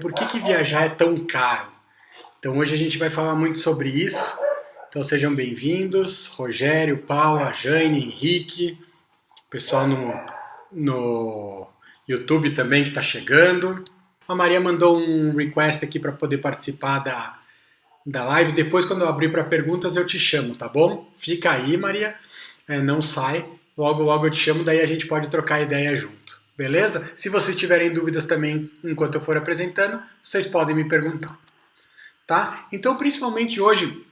Por que viajar é tão caro? Então hoje a gente vai falar muito sobre isso. Então sejam bem-vindos, Rogério, Paula, Jane, Henrique, pessoal no YouTube também que está chegando. A Maria mandou um request aqui para poder participar da live. Depois, quando eu abrir para perguntas, eu te chamo, tá bom? Fica aí, Maria, não sai. Logo, logo eu te chamo, daí a gente pode trocar ideia junto. Beleza? Se vocês tiverem dúvidas também enquanto eu for apresentando, vocês podem me perguntar. Tá? Então, principalmente hoje,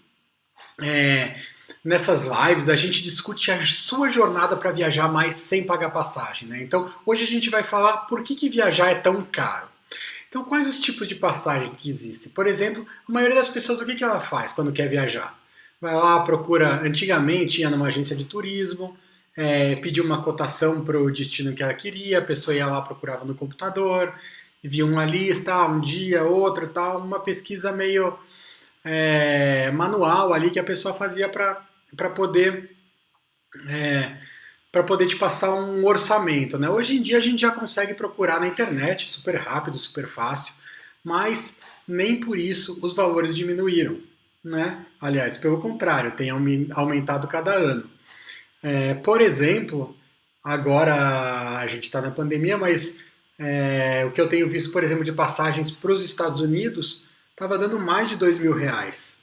nessas lives, a gente discute a sua jornada para viajar mais sem pagar passagem. Né? Então, hoje a gente vai falar por que viajar é tão caro. Então, quais os tipos de passagem que existem? Por exemplo, a maioria das pessoas, o que ela faz quando quer viajar? Vai lá, procura, antigamente ia numa agência de turismo, pedia uma cotação para o destino que ela queria, a pessoa ia lá, procurava no computador, via uma lista, um dia, outro, tal, uma pesquisa meio manual ali que a pessoa fazia para poder te passar um orçamento. Né? Hoje em dia a gente já consegue procurar na internet, super rápido, super fácil, mas nem por isso os valores diminuíram. Né? Aliás, pelo contrário, tem aumentado cada ano. Por exemplo, agora a gente está na pandemia, mas o que eu tenho visto, por exemplo, de passagens para os Estados Unidos, estava dando mais de R$ 2.000.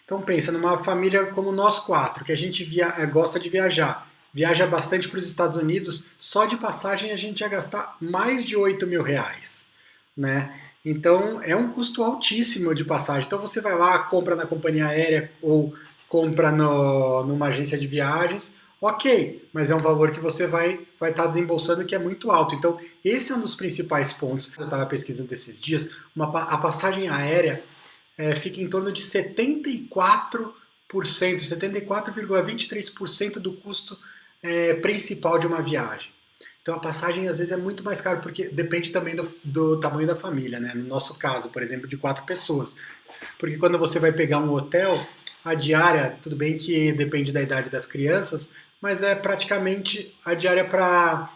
Então pensa, numa família como nós quatro, que a gente gosta de viajar, viaja bastante para os Estados Unidos, só de passagem a gente ia gastar mais de R$ 8.000. Né? Então é um custo altíssimo de passagem. Então você vai lá, compra na companhia aérea ou compra numa agência de viagens, ok, mas é um valor que você vai estar desembolsando que é muito alto. Então esse é um dos principais pontos. Eu estava pesquisando esses dias, a passagem aérea fica em torno de 74%, 74,23% do custo principal de uma viagem. Então a passagem às vezes é muito mais cara, porque depende também do tamanho da família, né? No nosso caso, por exemplo, de 4 pessoas. Porque quando você vai pegar um hotel, a diária, tudo bem que depende da idade das crianças, mas é praticamente a diária para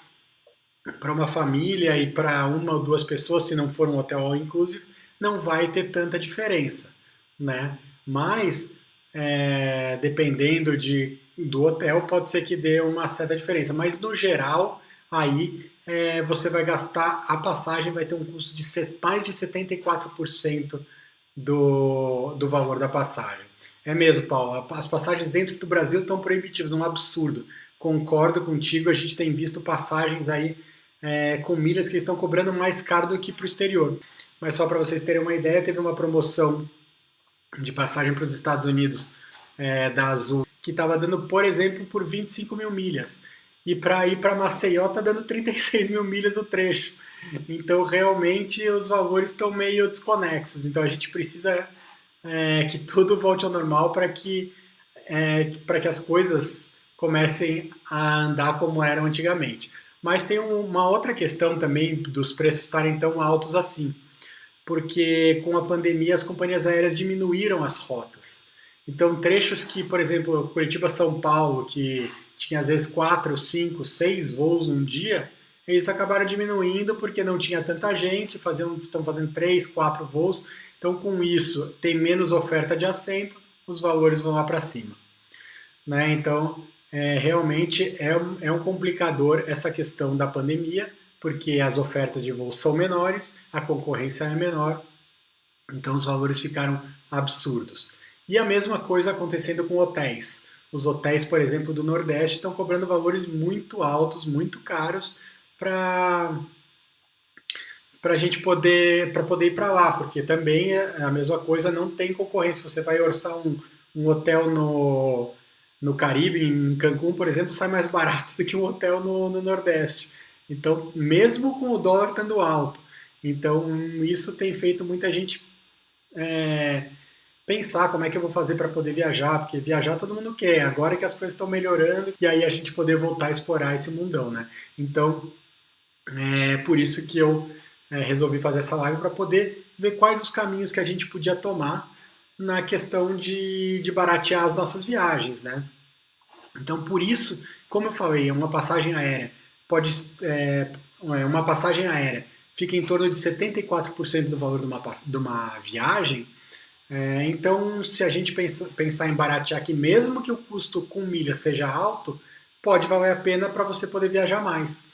uma família e para uma ou duas pessoas, se não for um hotel all inclusive, não vai ter tanta diferença. Né? Mas, dependendo do hotel, pode ser que dê uma certa diferença. Mas, no geral, aí você vai gastar, a passagem vai ter um custo de mais de 74% do valor da passagem. É mesmo, Paulo, as passagens dentro do Brasil estão proibitivas, um absurdo. Concordo contigo, a gente tem visto passagens aí com milhas que estão cobrando mais caro do que para o exterior. Mas só para vocês terem uma ideia, teve uma promoção de passagem para os Estados Unidos da Azul, que estava dando, por exemplo, por 25 mil milhas. E para ir para Maceió está dando 36 mil milhas o trecho. Então, realmente, os valores estão meio desconexos. Então, a gente precisa que tudo volte ao normal para que as coisas comecem a andar como eram antigamente. Mas tem uma outra questão também dos preços estarem tão altos assim. Porque com a pandemia as companhias aéreas diminuíram as rotas. Então, trechos que, por exemplo, Curitiba-São Paulo, que tinha às vezes 4, 5, 6 voos num dia, eles acabaram diminuindo porque não tinha tanta gente, estão fazendo 3, 4 voos. Então, com isso, tem menos oferta de assento, os valores vão lá para cima. Né? Então, realmente é um complicador essa questão da pandemia, porque as ofertas de voo são menores, a concorrência é menor, então os valores ficaram absurdos. E a mesma coisa acontecendo com hotéis. Os hotéis, por exemplo, do Nordeste estão cobrando valores muito altos, muito caros para a gente poder ir para lá, porque também é a mesma coisa, não tem concorrência. Você vai orçar um hotel no Caribe, em Cancún, por exemplo, sai mais barato do que um hotel no Nordeste. Então, mesmo com o dólar estando alto. Então, isso tem feito muita gente pensar como é que eu vou fazer para poder viajar, porque viajar todo mundo quer, agora que as coisas estão melhorando, e aí a gente poder voltar a explorar esse mundão, né? Então, é por isso que eu resolvi fazer essa live, para poder ver quais os caminhos que a gente podia tomar na questão de baratear as nossas viagens, né? Então, por isso, como eu falei, uma passagem aérea fica em torno de 74% do valor de uma viagem. Então, se a gente pensar em baratear aqui, mesmo que o custo com milha seja alto, pode valer a pena para você poder viajar mais.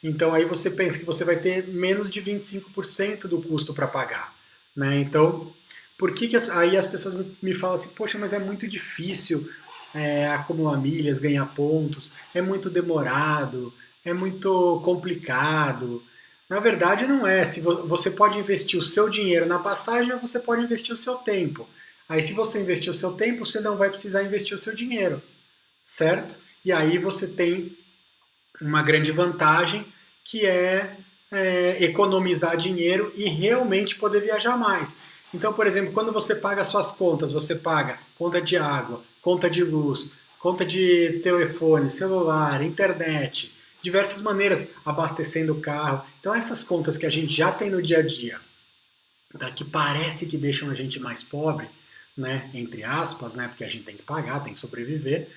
Então, aí você pensa que você vai ter menos de 25% do custo para pagar. Né? Então, por que aí as pessoas me falam assim, poxa, mas é muito difícil acumular milhas, ganhar pontos, é muito demorado, é muito complicado. Na verdade não é. Se você pode investir o seu dinheiro na passagem ou você pode investir o seu tempo. Aí se você investir o seu tempo, você não vai precisar investir o seu dinheiro, certo? E aí você tem uma grande vantagem que economizar dinheiro e realmente poder viajar mais. Então, por exemplo, quando você paga suas contas, você paga conta de água, conta de luz, conta de telefone, celular, internet, diversas maneiras, abastecendo o carro. Então, essas contas que a gente já tem no dia a dia, tá, que parece que deixam a gente mais pobre, né, entre aspas, né, porque a gente tem que pagar, tem que sobreviver,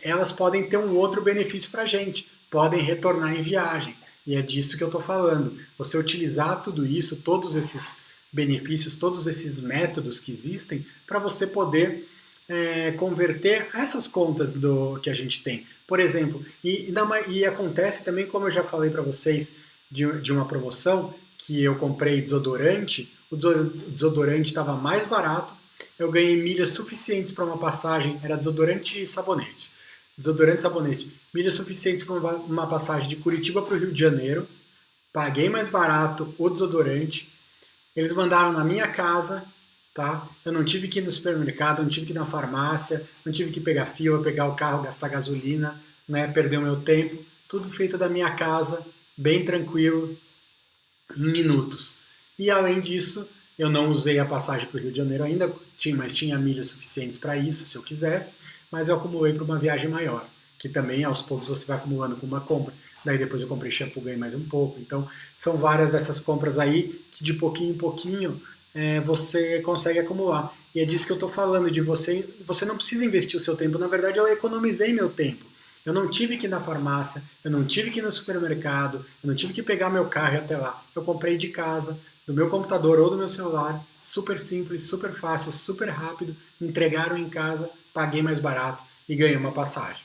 elas podem ter um outro benefício para a gente, podem retornar em viagem. E é disso que eu estou falando. Você utilizar tudo isso, todos esses benefícios, todos esses métodos que existem, para você poder converter essas contas que a gente tem. Por exemplo, e acontece também, como eu já falei para vocês, de uma promoção, que eu comprei desodorante, o desodorante estava mais barato, eu ganhei milhas suficientes para uma passagem, era desodorante e sabonete. Desodorante e sabonete. Milhas suficientes para uma passagem de Curitiba para o Rio de Janeiro, paguei mais barato o desodorante, eles mandaram na minha casa, tá? Eu não tive que ir no supermercado, não tive que ir na farmácia, não tive que pegar fila, pegar o carro, gastar gasolina, né? Perder o meu tempo, tudo feito da minha casa, bem tranquilo, em minutos. E além disso, eu não usei a passagem para o Rio de Janeiro ainda, mas tinha milhas suficientes para isso, se eu quisesse, mas eu acumulei para uma viagem maior, que também aos poucos você vai acumulando com uma compra. Daí depois eu comprei shampoo, ganhei mais um pouco. Então são várias dessas compras aí que de pouquinho em pouquinho você consegue acumular. E é disso que eu estou falando, de você não precisa investir o seu tempo. Na verdade eu economizei meu tempo. Eu não tive que ir na farmácia, eu não tive que ir no supermercado, eu não tive que pegar meu carro e ir até lá. Eu comprei de casa, do meu computador ou do meu celular, super simples, super fácil, super rápido, entregaram em casa, paguei mais barato e ganhei uma passagem.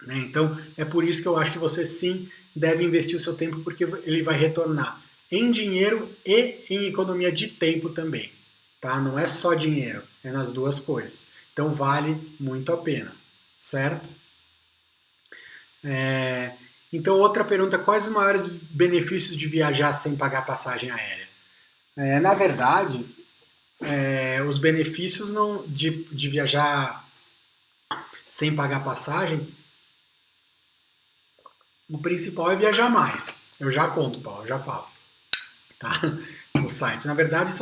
Então, é por isso que eu acho que você sim deve investir o seu tempo, porque ele vai retornar em dinheiro e em economia de tempo também. Tá? Não é só dinheiro, é nas duas coisas. Então, vale muito a pena, certo? Então, outra pergunta, quais os maiores benefícios de viajar sem pagar passagem aérea? Na verdade, os benefícios de viajar sem pagar passagem, o principal é viajar mais. Eu já conto, Paulo, eu já falo. Tá? No site. Na verdade,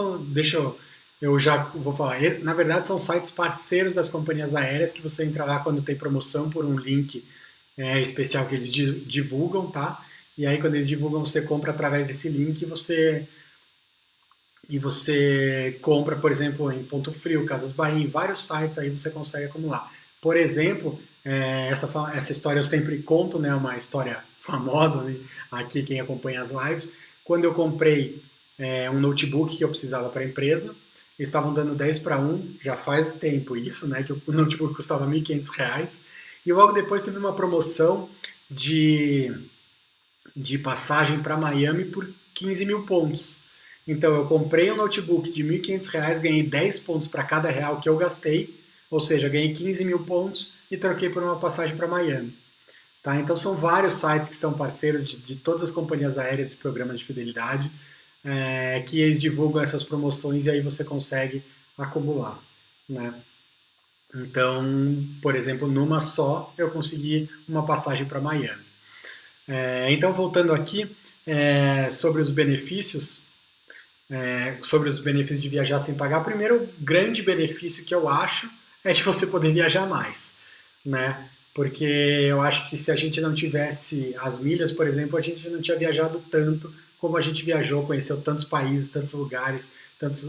eu já vou falar. Na verdade, são sites parceiros das companhias aéreas que você entra lá quando tem promoção por um link especial que eles divulgam, tá? E aí, quando eles divulgam, você compra através desse link e você compra, por exemplo, em Ponto Frio, Casas Bahia, em vários sites aí você consegue acumular. Por exemplo, essa história eu sempre conto, né, uma história famosa, né, aqui quem acompanha as lives. Quando eu comprei um notebook que eu precisava para a empresa, eles estavam dando 10 para 1, já faz tempo isso, né, que o notebook custava R$ 1.500, e logo depois teve uma promoção de passagem para Miami por 15 mil pontos. Então eu comprei um notebook de R$ 1.500, ganhei 10 pontos para cada real que eu gastei, ou seja, ganhei 15 mil pontos e troquei por uma passagem para Miami. Tá? Então são vários sites que são parceiros de todas as companhias aéreas e programas de fidelidade que eles divulgam essas promoções e aí você consegue acumular. Né? Então, por exemplo, numa só eu consegui uma passagem para Miami. Então, voltando aqui sobre os benefícios, de viajar sem pagar, primeiro o grande benefício que eu acho é de você poder viajar mais, né? Porque eu acho que se a gente não tivesse as milhas, por exemplo, a gente não tinha viajado tanto como a gente viajou, conheceu tantos países, tantos lugares, tantos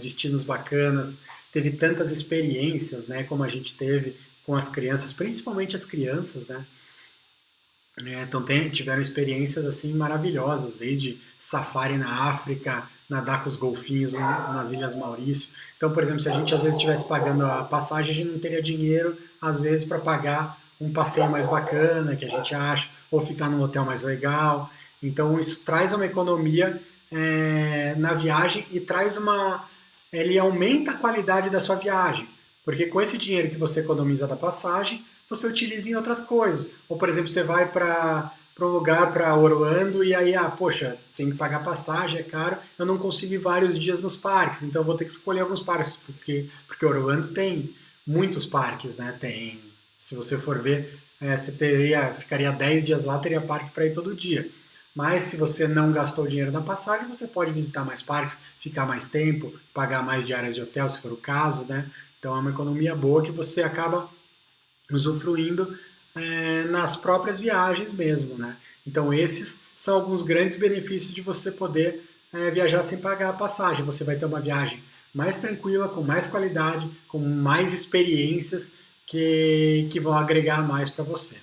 destinos bacanas, teve tantas experiências, né, como a gente teve com as crianças, principalmente as crianças, né? Então tiveram experiências assim maravilhosas, desde safari na África, nadar com os golfinhos nas Ilhas Maurício. Então, por exemplo, se a gente às vezes estivesse pagando a passagem, a gente não teria dinheiro, às vezes, para pagar um passeio mais bacana, que a gente acha, ou ficar num hotel mais legal. Então, isso traz uma economia na viagem e traz ele aumenta a qualidade da sua viagem. Porque com esse dinheiro que você economiza da passagem, você utiliza em outras coisas. Ou, por exemplo, você vai para um lugar, para Orlando, e aí, poxa, tem que pagar passagem, é caro, eu não consigo ir vários dias nos parques, então eu vou ter que escolher alguns parques, porque Orlando tem muitos parques, né? Tem, se você for ver, você ficaria 10 dias lá, teria parque para ir todo dia. Mas se você não gastou dinheiro na passagem, você pode visitar mais parques, ficar mais tempo, pagar mais diárias de hotel, se for o caso, né? Então é uma economia boa que você acaba usufruindo nas próprias viagens mesmo, né? Então esses são alguns grandes benefícios de você poder viajar sem pagar a passagem. Você vai ter uma viagem mais tranquila, com mais qualidade, com mais experiências que vão agregar mais para você,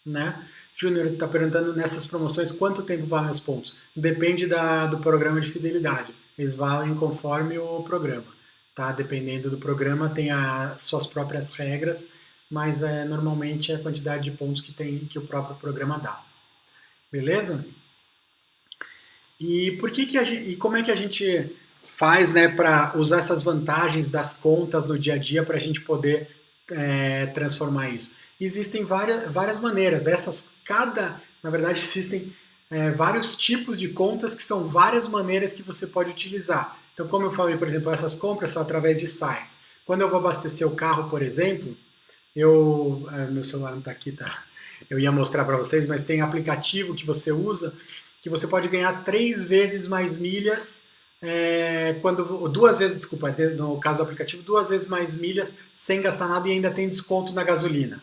né? Júnior está perguntando nessas promoções quanto tempo valem os pontos. Depende do programa de fidelidade. Eles valem conforme o programa. Tá? Dependendo do programa, tem as suas próprias regras, mas normalmente é a quantidade de pontos que o próprio programa dá. Beleza? E como é que a gente faz, né, para usar essas vantagens das contas no dia a dia para a gente poder transformar isso? Existem várias maneiras. Na verdade, existem vários tipos de contas que são várias maneiras que você pode utilizar. Então, como eu falei, por exemplo, essas compras são através de sites. Quando eu vou abastecer o carro, por exemplo, meu celular não está aqui, tá? Eu ia mostrar para vocês, mas tem aplicativo que você usa que você pode ganhar 3 vezes mais milhas no caso do aplicativo, 2 vezes mais milhas sem gastar nada e ainda tem desconto na gasolina.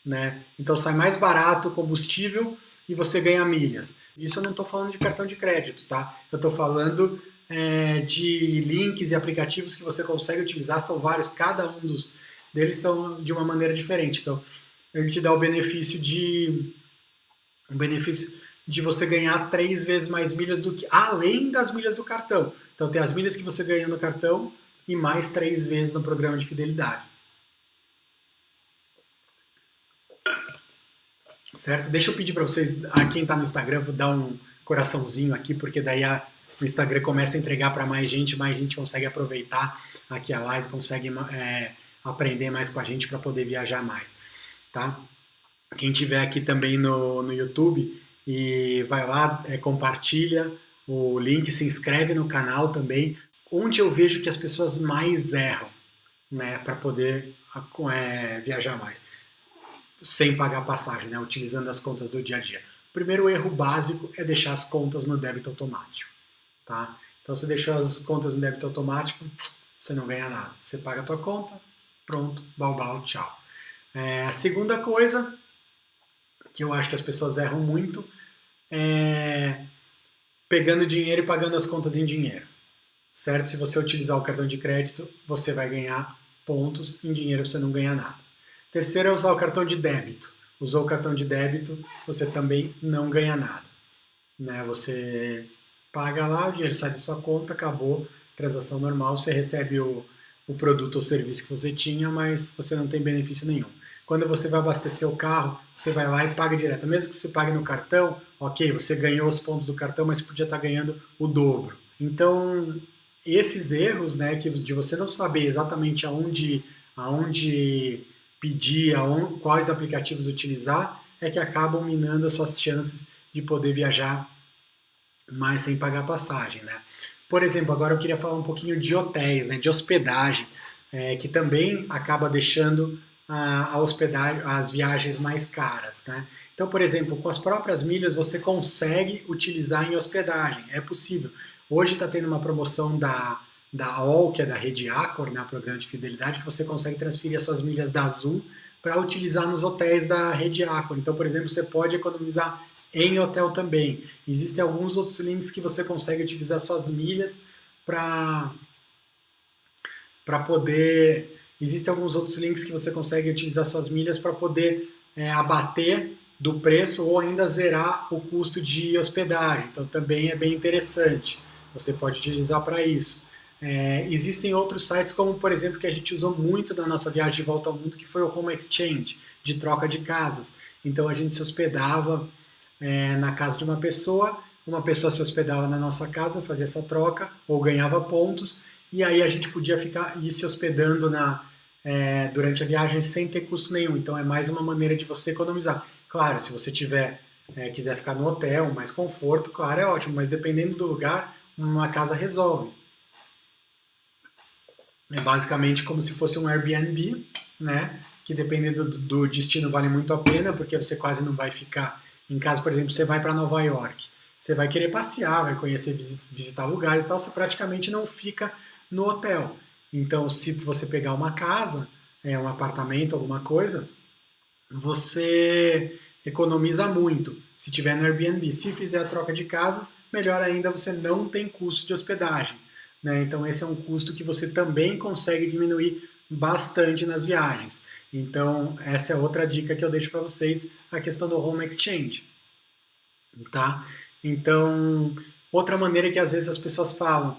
Né? Então sai mais barato o combustível e você ganha milhas. Isso eu não estou falando de cartão de crédito, tá? Eu estou falando de links e aplicativos que você consegue utilizar, são vários, cada um deles são de uma maneira diferente. Então, ele te dá o benefício de você ganhar 3 vezes mais milhas além das milhas do cartão. Então tem as milhas que você ganha no cartão e mais 3 vezes no programa de fidelidade. Certo? Deixa eu pedir para vocês, quem está no Instagram, vou dar um coraçãozinho aqui, porque daí o Instagram começa a entregar para mais gente consegue aproveitar aqui a live, consegue aprender mais com a gente para poder viajar mais. Tá? Quem tiver aqui também no YouTube, e vai lá, compartilha o link, se inscreve no canal também, onde eu vejo que as pessoas mais erram, né, para poder viajar mais, sem pagar passagem, né, utilizando as contas do dia a dia. O primeiro erro básico é deixar as contas no débito automático. Tá? Então, se deixou as contas no débito automático, você não ganha nada. Você paga a tua conta, pronto, bau, tchau. A segunda coisa que eu acho que as pessoas erram muito pegando dinheiro e pagando as contas em dinheiro. Certo? Se você utilizar o cartão de crédito, você vai ganhar pontos, em dinheiro você não ganha nada. Terceiro é usar o cartão de débito. Usou o cartão de débito, você também não ganha nada. Né? Você paga lá, o dinheiro sai da sua conta, acabou, transação normal, você recebe o produto ou serviço que você tinha, mas você não tem benefício nenhum. Quando você vai abastecer o carro, você vai lá e paga direto. Mesmo que você pague no cartão, ok, você ganhou os pontos do cartão, mas podia estar ganhando o dobro. Então, esses erros, né, de você não saber exatamente aonde pedir, quais aplicativos utilizar, é que acabam minando as suas chances de poder viajar mais sem pagar passagem. Né? Por exemplo, agora eu queria falar um pouquinho de hotéis, né, de hospedagem, que também acaba deixando as viagens mais caras. Né? Então, por exemplo, com as próprias milhas você consegue utilizar em hospedagem, é possível. Hoje está tendo uma promoção da AOL, que é da Rede Accor, né, programa de fidelidade, que você consegue transferir as suas milhas da Azul para utilizar nos hotéis da Rede Accor. Então, por exemplo, você pode economizar em hotel também. Existem alguns outros links que você consegue utilizar suas milhas para poder... Existem alguns outros links que você consegue utilizar suas milhas para poder abater do preço ou ainda zerar o custo de hospedagem. Então também é bem interessante. Você pode utilizar para isso. Existem outros sites, como por exemplo, que a gente usou muito na nossa viagem de volta ao mundo, que foi o Home Exchange, de troca de casas. Então a gente se hospedava na casa de uma pessoa se hospedava na nossa casa, fazia essa troca, ou ganhava pontos, e aí a gente podia ir se hospedando durante a viagem sem ter custo nenhum. Então é mais uma maneira de você economizar. Claro, se você quiser ficar no hotel, mais conforto, claro, é ótimo, mas dependendo do lugar, uma casa resolve. É basicamente como se fosse um Airbnb, né? Que dependendo do destino vale muito a pena, porque você quase não vai ficar em casa. Por exemplo, você vai para Nova York, você vai querer passear, vai conhecer, visitar lugares e tal, você praticamente não fica no hotel. Então, se você pegar uma casa, um apartamento, alguma coisa, você economiza muito se tiver no Airbnb. Se fizer a troca de casas, melhor ainda, você não tem custo de hospedagem, né? Então esse é um custo que você também consegue diminuir bastante nas viagens. Então essa é outra dica que eu deixo para vocês, a questão do Home Exchange, tá? Então, outra maneira que às vezes as pessoas falam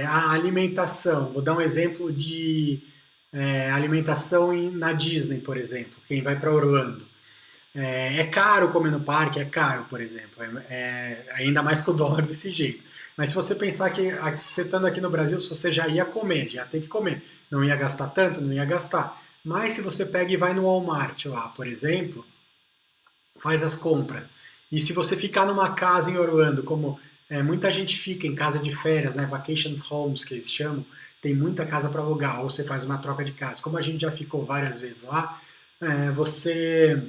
a alimentação. Vou dar um exemplo de alimentação na Disney, por exemplo, quem vai para Orlando. É caro comer no parque, é caro, por exemplo. Ainda mais com o dólar desse jeito. Mas se você pensar que você estando aqui no Brasil, se você já ia comer, já tem que comer. Não ia gastar tanto, não ia gastar. Mas se você pega e vai no Walmart lá, por exemplo, faz as compras. E se você ficar numa casa em Orlando, como muita gente fica em casa de férias, né, vacation homes que eles chamam, tem muita casa para alugar, ou você faz uma troca de casa. Como a gente já ficou várias vezes lá, você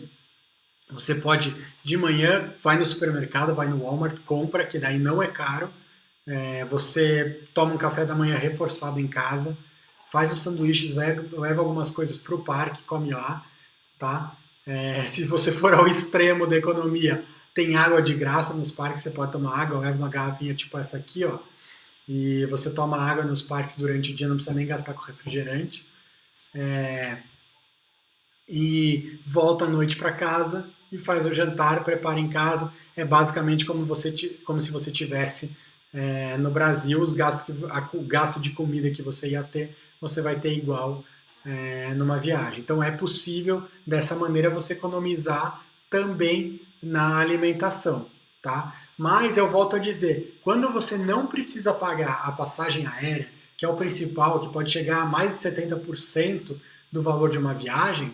pode, de manhã, vai no supermercado, vai no Walmart, compra, que daí não é caro. Você toma um café da manhã reforçado em casa, faz os sanduíches, leva algumas coisas para o parque, come lá, tá? Se você for ao extremo da economia, tem água de graça nos parques, você pode tomar água, leva uma garrafinha tipo essa aqui, ó, e você toma água nos parques durante o dia, não precisa nem gastar com refrigerante. E volta à noite para casa e faz o jantar, prepara em casa. É basicamente como se você tivesse no Brasil, o gasto de comida que você ia ter, você vai ter igual numa viagem. Então é possível, dessa maneira, você economizar também na alimentação, tá? Mas eu volto a dizer, quando você não precisa pagar a passagem aérea, que é o principal, que pode chegar a mais de 70% do valor de uma viagem,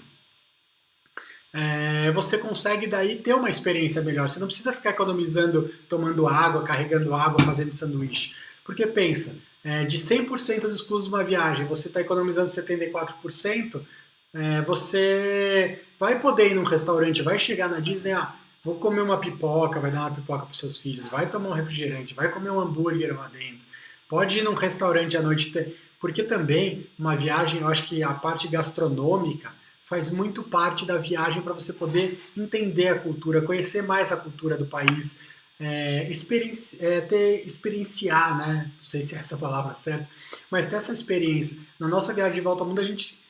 você consegue daí ter uma experiência melhor. Você não precisa ficar economizando, tomando água, carregando água, fazendo sanduíche. Porque pensa, de 100% dos custos de uma viagem, você está economizando 74%, você vai poder ir num restaurante, vai chegar na Disney, vou comer uma pipoca, vai dar uma pipoca para os seus filhos, vai tomar um refrigerante, vai comer um hambúrguer lá dentro, pode ir num restaurante à noite, porque também uma viagem, eu acho que a parte gastronômica faz muito parte da viagem para você poder entender a cultura, conhecer mais a cultura do país, experienciar, né? Não sei se é essa a palavra certa, mas ter essa experiência. Na nossa viagem de volta ao mundo, a gente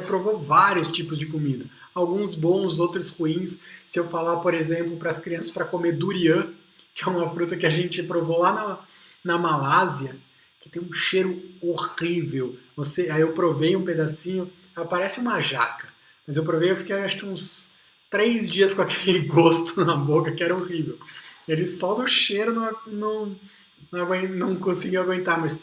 provou vários tipos de comida. Alguns bons, outros ruins. Se eu falar, por exemplo, para as crianças para comer durian, que é uma fruta que a gente provou lá na Malásia, que tem um cheiro horrível. Aí eu provei um pedacinho, parece uma jaca. Mas eu provei, eu fiquei acho que uns 3 dias com aquele gosto na boca, que era horrível. Ele só do cheiro não conseguiu aguentar, mas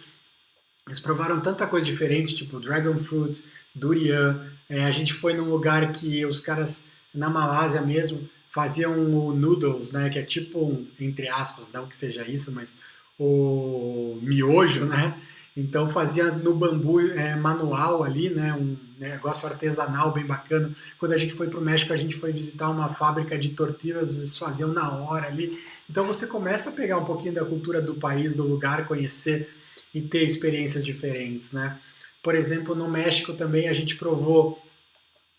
eles provaram tanta coisa diferente, tipo dragon fruit, durian. A gente foi num lugar que os caras, na Malásia mesmo, faziam o noodles, né, que é tipo, entre aspas, não que seja isso, mas o miojo, né? Então fazia no bambu manual ali, né, um negócio artesanal bem bacana. Quando a gente foi para o México, a gente foi visitar uma fábrica de tortillas, eles faziam na hora ali. Então você começa a pegar um pouquinho da cultura do país, do lugar, conhecer e ter experiências diferentes, né? Por exemplo, no México também a gente provou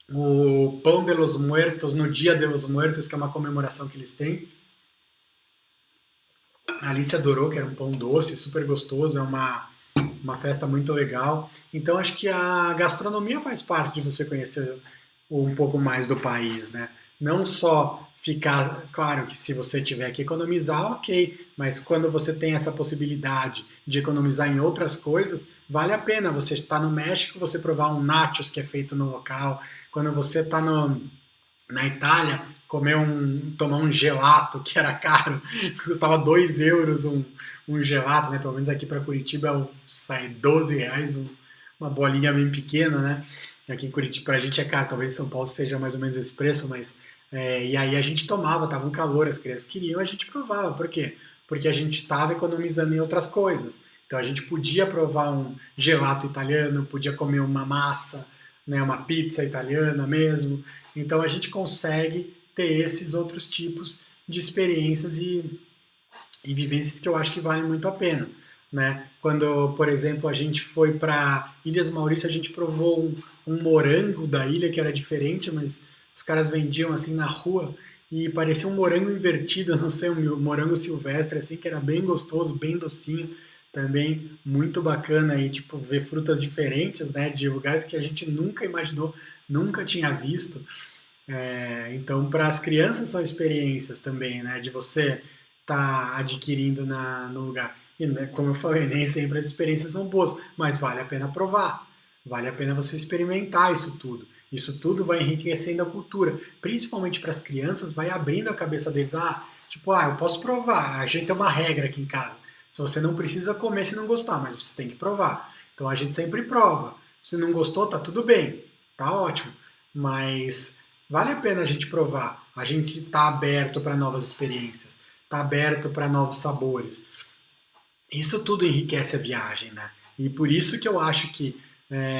o Pão de los Muertos, no Dia de los Muertos, que é uma comemoração que eles têm. A Alice adorou, que era um pão doce, super gostoso, é uma festa muito legal. Então acho que a gastronomia faz parte de você conhecer um pouco mais do país, né? não só ficar, claro que se você tiver que economizar, ok, mas quando você tem essa possibilidade de economizar em outras coisas, vale a pena você estar no México, você provar um nachos que é feito no local, quando você está na Itália, tomar um gelato, que era caro, custava 2 euros um gelato, né? Pelo menos aqui para Curitiba sai 12 reais uma bolinha bem pequena, né? Aqui em Curitiba, pra gente é caro, talvez em São Paulo seja mais ou menos esse preço, mas. E aí a gente tomava, tava um calor, as crianças queriam, a gente provava. Por quê? Porque a gente estava economizando em outras coisas. Então a gente podia provar um gelato italiano, podia comer uma massa, né, uma pizza italiana mesmo. Então a gente consegue ter esses outros tipos de experiências e vivências que eu acho que valem muito a pena. Né? Quando, por exemplo, a gente foi para Ilhas Maurício, a gente provou um morango da ilha que era diferente, mas os caras vendiam assim na rua e parecia um morango invertido, não sei, um morango silvestre, assim, que era bem gostoso, bem docinho, também muito bacana aí, tipo, ver frutas diferentes, né, de lugares que a gente nunca imaginou, nunca tinha visto. Então, para as crianças são experiências também, né, de você estar adquirindo no lugar. E, né, como eu falei, nem sempre as experiências são boas, mas vale a pena provar, vale a pena você experimentar isso tudo. Isso tudo vai enriquecendo a cultura, principalmente para as crianças, vai abrindo a cabeça deles. Eu posso provar, a gente tem uma regra aqui em casa. Se você não precisa comer se não gostar, mas você tem que provar. Então a gente sempre prova. Se não gostou, tá tudo bem, tá ótimo. Mas vale a pena a gente provar. A gente está aberto para novas experiências, está aberto para novos sabores. Isso tudo enriquece a viagem, né? E por isso que eu acho que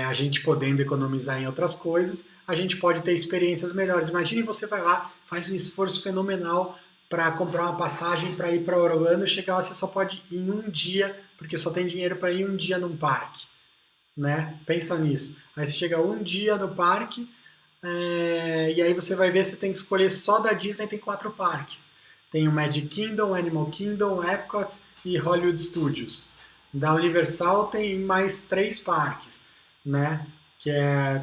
a gente podendo economizar em outras coisas, a gente pode ter experiências melhores. Imagine você vai lá, faz um esforço fenomenal para comprar uma passagem para ir para Orlando, chega lá você só pode ir em um dia, porque só tem dinheiro para ir um dia num parque. Né? Pensa nisso. Aí você chega um dia no parque, e aí você vai ver, você tem que escolher só da Disney, tem 4 parques. Tem o Magic Kingdom, Animal Kingdom, Epcot e Hollywood Studios. Da Universal tem mais 3 parques, né?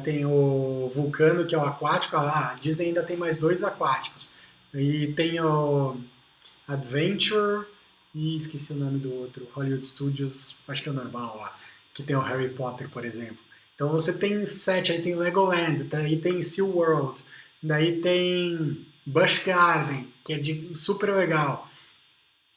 Tem o Vulcano, que é o aquático. A Disney ainda tem mais 2 aquáticos. E tem o Adventure e esqueci o nome do outro, Hollywood Studios, acho que é o normal lá, que tem o Harry Potter, por exemplo. Então você tem 7, aí tem Legoland, aí tem SeaWorld, daí tem Busch Garden, que é super legal,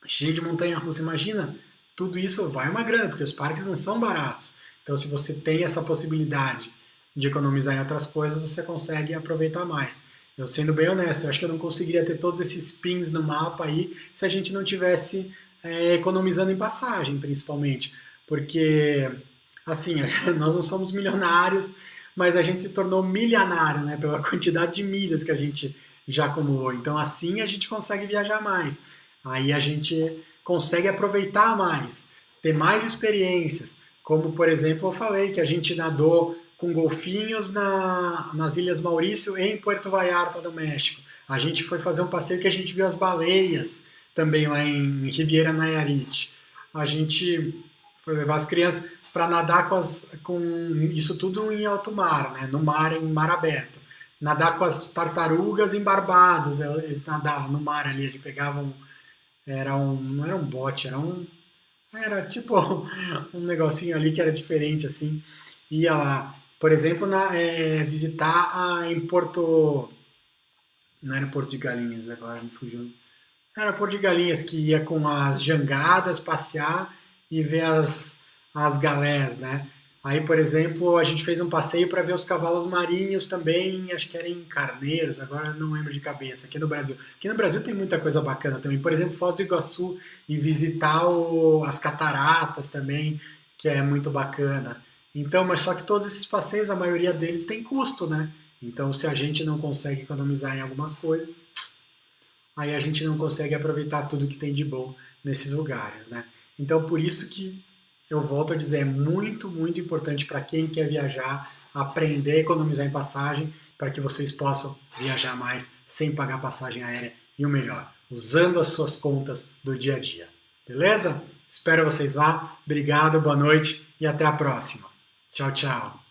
cheio de montanha-russa. Imagina, tudo isso vai uma grana, porque os parques não são baratos. Então se você tem essa possibilidade de economizar em outras coisas, você consegue aproveitar mais. Eu sendo bem honesto, eu acho que eu não conseguiria ter todos esses pins no mapa aí se a gente não tivesse economizando em passagem, principalmente. Porque, assim, nós não somos milionários, mas a gente se tornou milionário, né, pela quantidade de milhas que a gente já acumulou. Então, assim a gente consegue viajar mais. Aí a gente consegue aproveitar mais, ter mais experiências. Como, por exemplo, eu falei que a gente nadou com golfinhos nas Ilhas Maurício em Puerto Vallarta, do México. A gente foi fazer um passeio que a gente viu as baleias também lá em Riviera Nayarit. A gente foi levar as crianças para nadar com isso tudo em alto mar, né? No mar, em mar aberto. Nadar com as tartarugas em Barbados, eles nadavam no mar ali, eles pegavam, não era um bote, era tipo um negocinho ali que era diferente assim, ia lá. Por exemplo, visitar em Porto. Não era Porto de Galinhas, agora me fugiu. Era Porto de Galinhas, que ia com as jangadas passear e ver as galés, né? Aí, por exemplo, a gente fez um passeio para ver os cavalos marinhos também, acho que era em Carneiros, agora não lembro de cabeça, aqui no Brasil. Aqui no Brasil tem muita coisa bacana também. Por exemplo, Foz do Iguaçu e visitar as cataratas também, que é muito bacana. Então, mas só que todos esses passeios, a maioria deles tem custo, né? Então, se a gente não consegue economizar em algumas coisas, aí a gente não consegue aproveitar tudo que tem de bom nesses lugares, né? Então, por isso que eu volto a dizer, é muito, muito importante para quem quer viajar, aprender a economizar em passagem, para que vocês possam viajar mais sem pagar passagem aérea e o melhor, usando as suas contas do dia a dia. Beleza? Espero vocês lá. Obrigado, boa noite e até a próxima. Tchau, tchau.